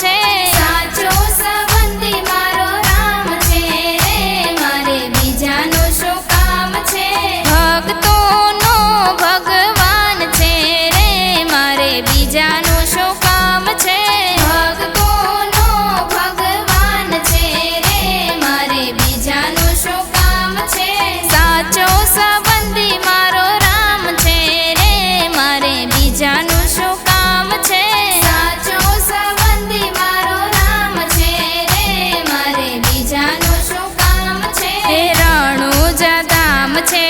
છે। સાચો સંબંધી મારો રામ છે રે, મારે બીજાનું શું કામ છે। ભક્તોનો ભગવાન છે રે, મારે બીજાનું શું કામ છે। ભક્તોનો ભગવાન છે રે, મારે બીજાનું શું કામ છે। સાચો સંબંધી મારો રામ છે રે, મારે બીજાનું શું કામ છે। સાચો સંબંધી મારો રામ છે રે, મારે બીજાનું શું કામ છે। રણુજા ધામ છે,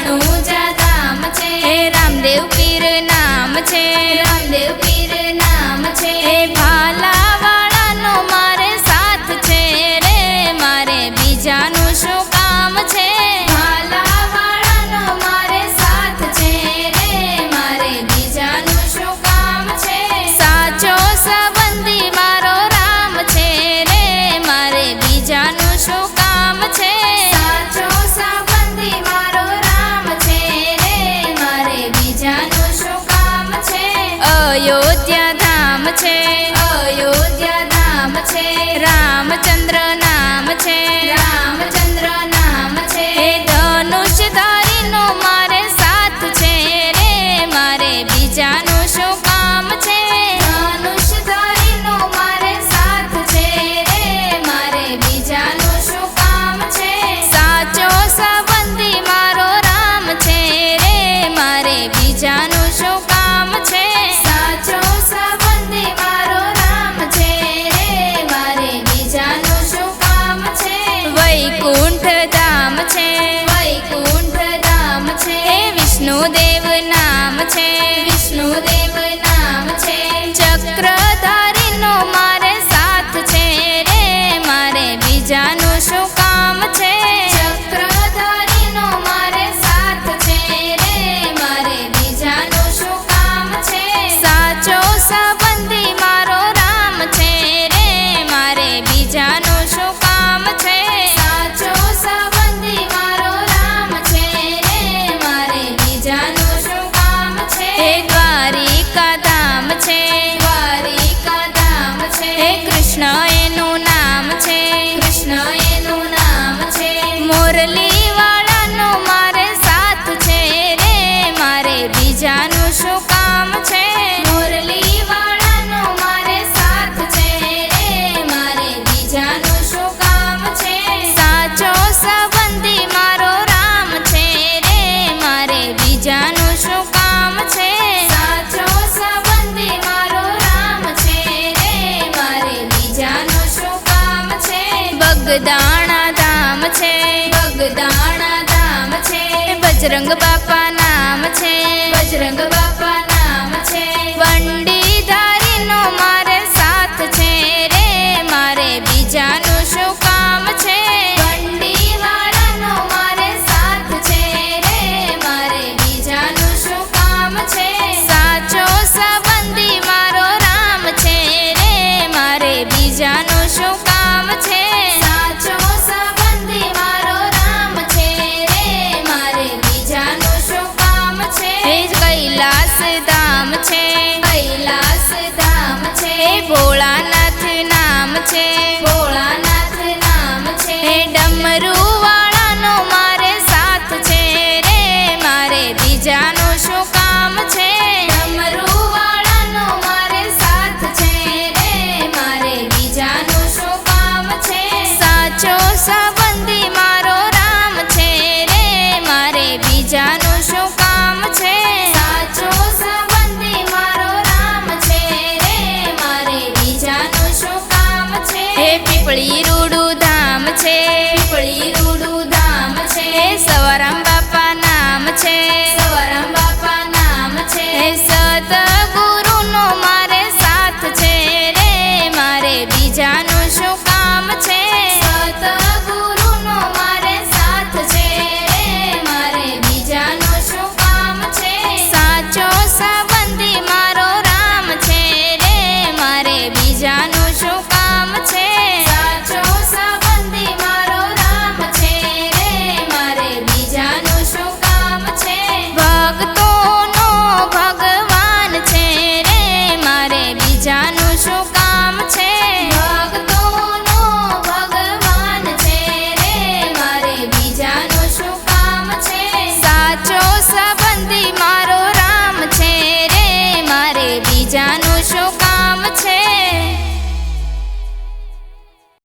રણુજા ધામ છે, રામદેવ પીર નામ છે, રામદેવ પીર નામ છે। ભાલાવાળાનો મારે સાથ છે રે, મારે બીજાનું શું કામ છે। ભાલાવાળાનો મારે સાથ છે રે, મારે બીજાનું શું કામ છે। સાચો સંબંધી મારો રામ છે રે, મારે બીજાનું શું કામ છે। સાચો સંબંધી મારો રામ છે રે, મારે બીજાનું શું કામ છે। અયોધ્યા ધામ છે, અયોધ્યા ધામ છે, રામચંદ્ર નામ છે, રામચંદ્ર નામ છે। ધનુષધારીનો મારે સાથ છે રે, મારે બીજાનું શું કામ છે। ધનુષધારીનો મારે સાથ છે રે, મારે બીજાનું શું કામ છે। સાચો સંબંધી મારો રામ છે રે, મારે બીજાનું શું કામ છે। સાચો સંબંધી મારો રામ છે રે, મારે બીજાનું શું કામ છે। વૈકુંઠ ધામ છે, વૈકુંઠ ધામ છે, વિષ્ણુદેવ નામ છે, વિષ્ણુદેવ નામ છે। ચક્રધારીનો મારે સાથ છે રે, મારે બીજાનું શું કામ છે। ચક્રધારીનો મારે સાથ છે રે, મારે બીજાનું શું કામ છે। સાચો સંબંધી મારો રામ છે રે, મારે બીજાનું શું કામ છે। સાચો સંબંધી મારો રામ છે રે, મારે બીજાનું શું કામ છે। દ્વારિકા ધામ છે, દ્વારિકા ધામ છે, કૃષ્ણ એનું નામ છે, કૃષ્ણ એનું નામ છે। મોરલી વાળાનો મારે સાથ છે રે, મારે બીજાનું શું કામ છે। મોરલી વાળાનો મારે સાથ છે રે, મારે બીજાનું શું કામ છે। સાચો સંબંધી મારો રામ છે રે, મારે બીજાનું શું કામ છે। સાચો સંબંધી મારો રામ છે રે, મારે બીજાનું શું કામ છે। બગદાણા ધામ છે, બગદાણા ધામ છે, બજરંગ બાપા નામ છે, બજરંગ બાપા